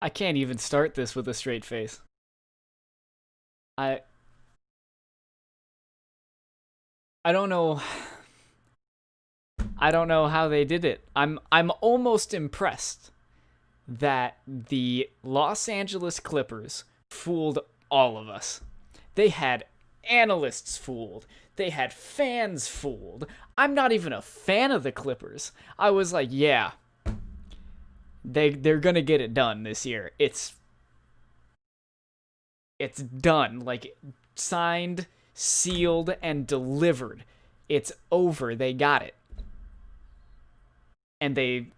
I can't even start this with a straight face. I I don't know. I don't know how they did it. I'm almost impressed that the Los Angeles Clippers fooled all of us. They had analysts fooled. They had fans fooled. I'm not even a fan of the Clippers. I was like, yeah, they're gonna get it done this year. It's done. Like, signed, sealed, and delivered. It's over. They got it. And they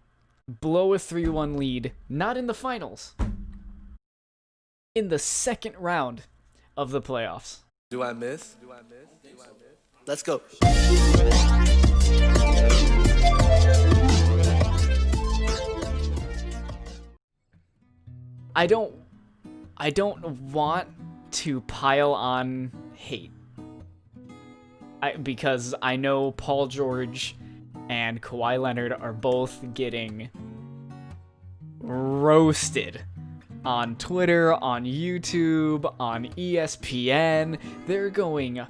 blow a 3-1 lead, not in the finals, in the second round of the playoffs. Do I miss? Let's go. I don't want to pile on hate. Because I know Paul George and Kawhi Leonard are both getting roasted on Twitter, on YouTube, on ESPN. They're going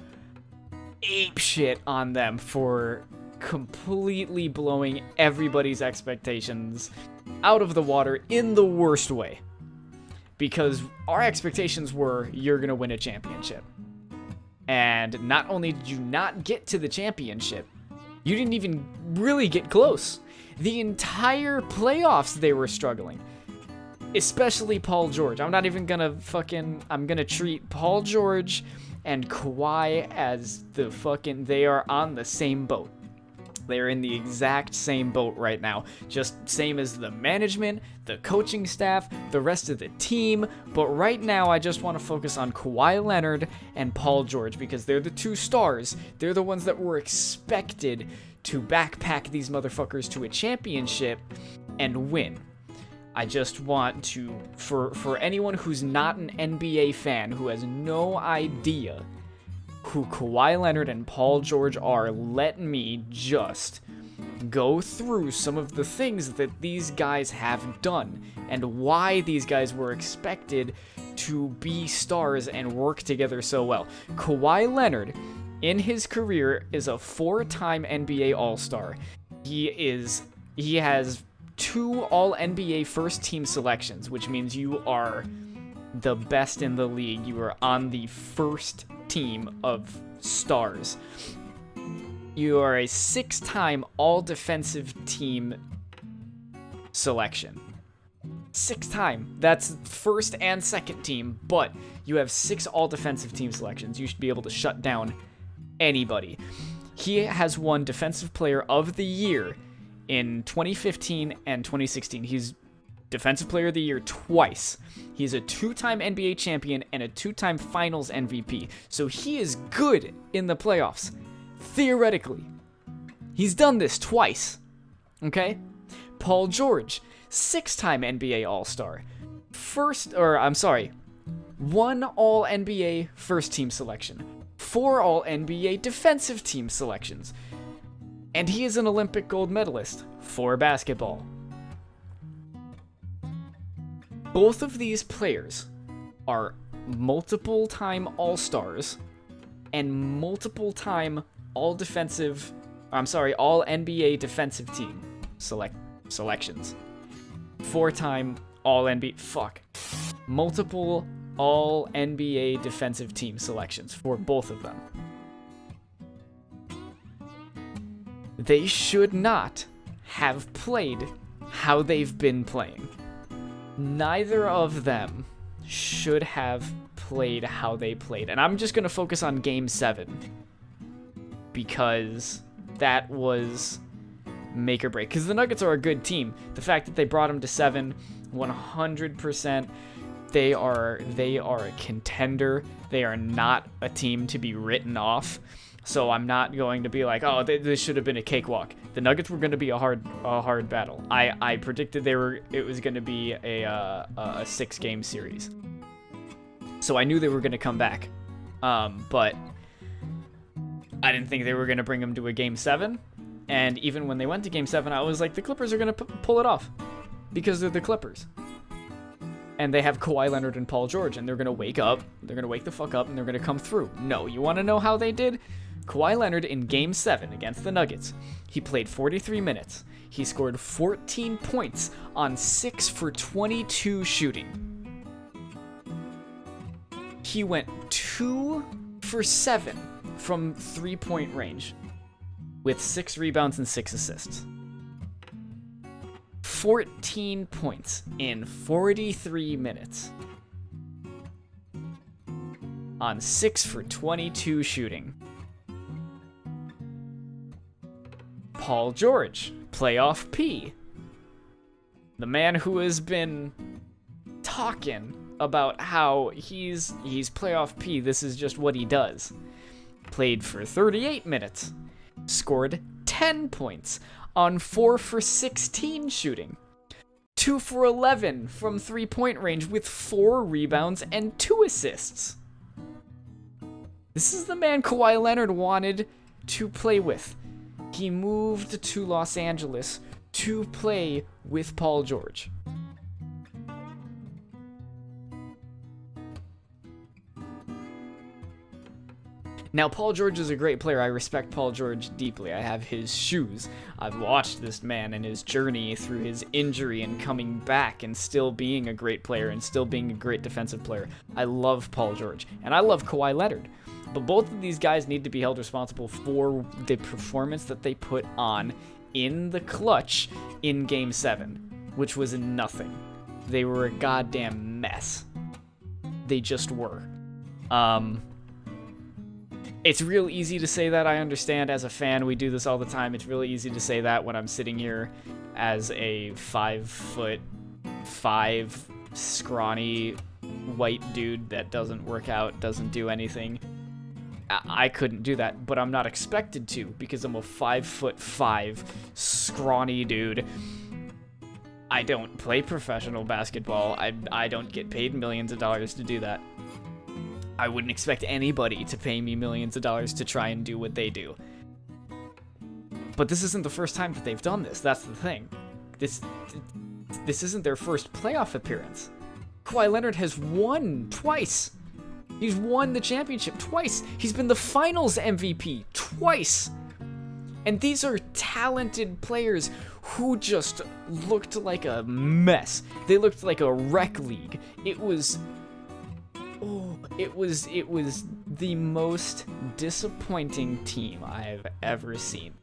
ape shit on them for completely blowing everybody's expectations out of the water in the worst way. Because our expectations were, you're going to win a championship. And not only did you not get to the championship, you didn't even really get close. The entire playoffs, they were struggling. Especially Paul George. I'm gonna treat Paul George and Kawhi as they are on the same boat. They're in the exact same boat right now. Just same as the management, the coaching staff, the rest of the team. But right now, I just want to focus on Kawhi Leonard and Paul George because they're the two stars. They're the ones that were expected to backpack these motherfuckers to a championship and win. I just want to, for anyone who's not an NBA fan, who has no idea who Kawhi Leonard and Paul George are, let me just go through some of the things that these guys have done and why these guys were expected to be stars and work together so well. Kawhi Leonard, in his career, is a 4-time NBA All-Star. He has 2 All-NBA first-team selections, which means you are the best in the league. You are on the first team of stars. You are a 6-time all-defensive team selection. 6-time. That's first and second team, but you have 6 all-defensive team selections. You should be able to shut down anybody. He has won Defensive Player of the Year in 2015 and 2016. He's Defensive Player of the Year twice. He's a 2-time NBA champion and a 2-time Finals MVP. So he is good in the playoffs. Theoretically. He's done this twice. Okay? Paul George, 6-time NBA All-Star. 1 All-NBA first-team selection. 4 All-NBA defensive team selections. And he is an Olympic gold medalist for basketball. Both of these players are multiple-time All-Stars and multiple-time All-NBA defensive team selections. 4-time All-NBA... Multiple All-NBA defensive team selections for both of them. They should not have played how they've been playing. Neither of them should have played how they played. And I'm just going to focus on Game 7 because that was make or break. Because the Nuggets are a good team. The fact that they brought them to 7, 100%, they are a contender. They are not a team to be written off. So I'm not going to be like, oh, this should have been a cakewalk. The Nuggets were going to be a hard battle. I predicted it was going to be a 6-game series. So I knew they were going to come back. But I didn't think they were going to bring them to a Game 7. And even when they went to Game 7, I was like, the Clippers are going to pull it off. Because they're the Clippers. and they have Kawhi Leonard and Paul George, and they're going to wake up, they're going to wake the fuck up, and they're going to come through. No, you want to know how they did? Kawhi Leonard in Game 7 against the Nuggets, he played 43 minutes. He scored 14 points on 6 for 22 shooting. He went 2 for 7 from 3-point range with 6 rebounds and 6 assists. 14 points in 43 minutes on 6 for 22 shooting. Paul George, playoff P. The man who has been talking about how he's playoff P, this is just what he does. Played for 38 minutes, scored 10 points on 4 for 16 shooting, 2 for 11 from 3-point range with 4 rebounds and 2 assists. This is the man Kawhi Leonard wanted to play with. He moved to Los Angeles to play with Paul George. Now, Paul George is a great player. I respect Paul George deeply. I have his shoes. I've watched this man and his journey through his injury and coming back and still being a great player and still being a great defensive player. I love Paul George, and I love Kawhi Leonard. But both of these guys need to be held responsible for the performance that they put on in the clutch in Game 7, which was nothing. They were a goddamn mess. They just were. It's real easy to say that, I understand. As a fan, we do this all the time. It's really easy to say that when I'm sitting here as a 5'5" scrawny white dude that doesn't work out, doesn't do anything. I couldn't do that, but I'm not expected to because I'm a 5'5" scrawny dude. I don't play professional basketball. I don't get paid millions of dollars to do that. I wouldn't expect anybody to pay me millions of dollars to try and do what they do. But this isn't the first time that they've done this. That's the thing. This isn't their first playoff appearance. Kawhi Leonard has won twice. He's won the championship twice. He's been the finals MVP twice. And these are talented players who just looked like a mess. They looked like a rec league. It was the most disappointing team I've ever seen.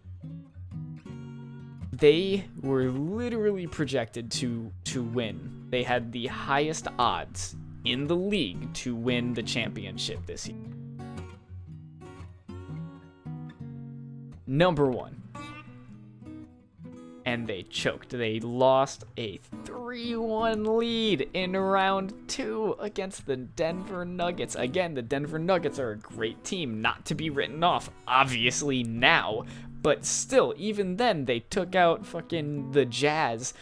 They were literally projected to win. They had the highest odds in the league to win the championship this year. Number 1. And they choked. They lost a 3-1 lead in round 2 against the Denver Nuggets. Again, the Denver Nuggets are a great team, not to be written off, obviously now, but still, even then, they took out fucking the Jazz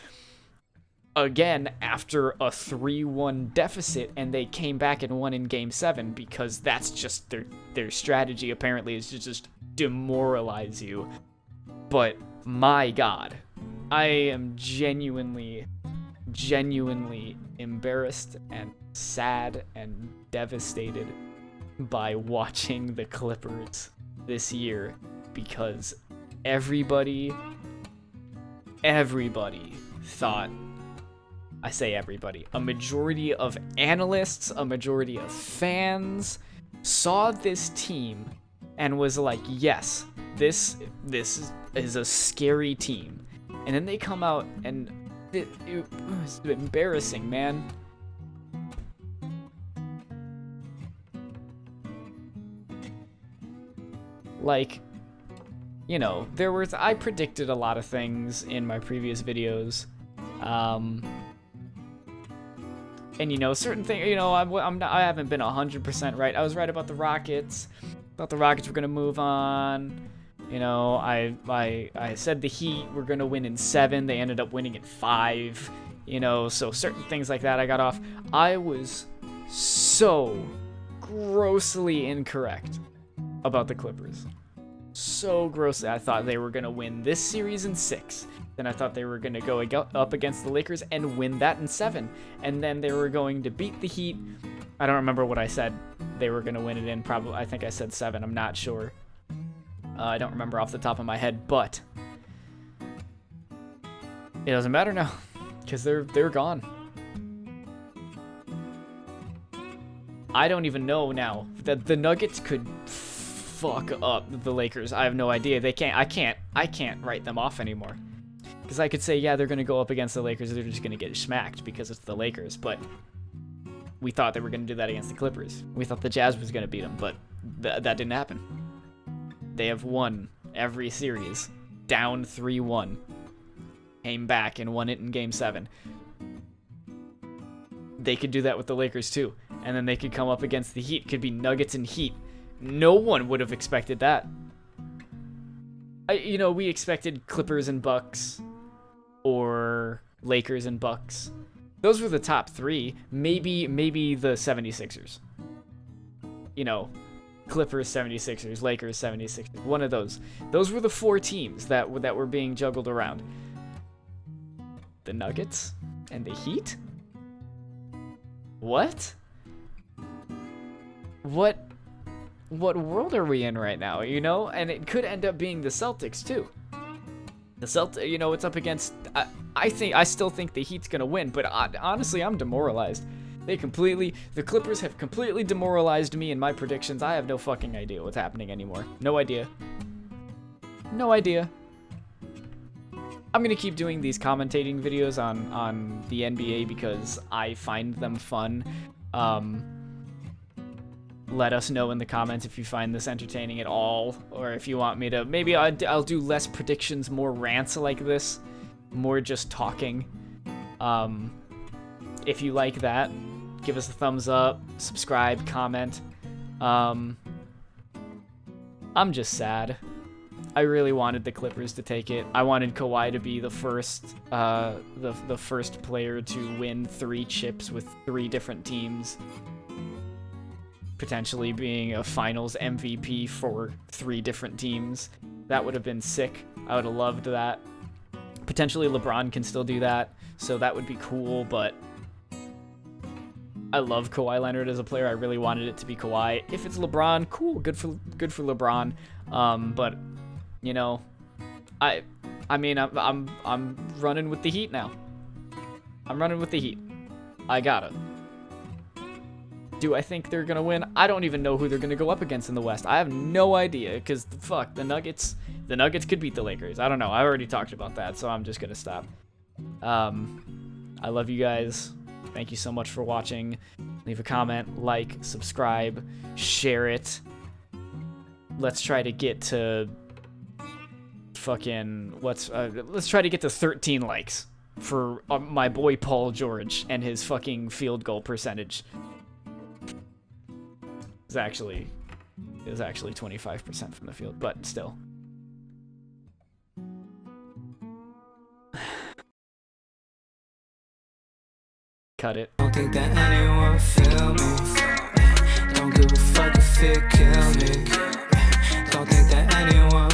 again after a 3-1 deficit, and they came back and won in Game 7 because that's just their strategy, apparently, is to just demoralize you. But my God, I am genuinely embarrassed and sad and devastated by watching the Clippers this year because everybody thought, I say everybody, a majority of analysts, a majority of fans saw this team and was like, yes, this is a scary team. And then they come out and it was embarrassing, man. Like, you know, I predicted a lot of things in my previous videos. And, you know, certain things, you know, I haven't been 100% right. I was right about the Rockets. Thought the Rockets were going to move on. You know, I said the Heat were going to win in 7. They ended up winning in 5. You know, so certain things like that I got off. I was so grossly incorrect about the Clippers. So grossly. I thought they were going to win this series in 6. Then I thought they were going to go up against the Lakers and win that in 7. And then they were going to beat the Heat. I don't remember what I said they were going to win it in. Probably, I think I said 7. I'm not sure. I don't remember off the top of my head, but it doesn't matter now because they're gone. I don't even know now that the Nuggets could fuck up the Lakers. I have no idea. They can't. I can't write them off anymore. Because I could say, yeah, they're going to go up against the Lakers. They're just going to get smacked because it's the Lakers. But we thought they were going to do that against the Clippers. We thought the Jazz was going to beat them, but that didn't happen. They have won every series, down 3-1. Came back and won it in Game 7. They could do that with the Lakers too. And then they could come up against the Heat. Could be Nuggets and Heat. No one would have expected that. We expected Clippers and Bucks. Or Lakers and Bucks. Those were the top 3. Maybe the 76ers. Clippers, 76ers, Lakers, 76ers. One of those. Those were the 4 teams that were being juggled around. The Nuggets and the Heat? What? What world are we in right now, And it could end up being the Celtics too. The Celtics, it's up against. I still think the Heat's gonna win, but honestly, I'm demoralized. The Clippers have completely demoralized me in my predictions. I have no fucking idea what's happening anymore. No idea. No idea. I'm gonna keep doing these commentating videos on the NBA because I find them fun. Let us know in the comments if you find this entertaining at all, or if you want me to. Maybe I'll do less predictions, more rants like this, more just talking. If you like that, give us a thumbs up, subscribe, comment. I'm just sad. I really wanted the Clippers to take it. I wanted Kawhi to be the first player to win 3 chips with 3 different teams. Potentially being a finals MVP for 3 different teams. That would have been sick. I would have loved that. Potentially LeBron can still do that, so that would be cool, but I love Kawhi Leonard as a player. I really wanted it to be Kawhi. If it's LeBron, cool, good for LeBron. But I'm running with the Heat now. I'm running with the Heat. I gotta. Do I think they're gonna win? I don't even know who they're gonna go up against in the West. I have no idea, because fuck, the Nuggets could beat the Lakers. I don't know. I already talked about that, so I'm just gonna stop. I love you guys. Thank you so much for watching. Leave a comment, like, subscribe, share it. Let's try to get to let's try to get to 13 likes for my boy Paul George and his fucking field goal percentage. It was actually 25% from the field, but still. Cut it. Don't think that anyone feel me. Don't give a fuck if it kill me. Don't think that anyone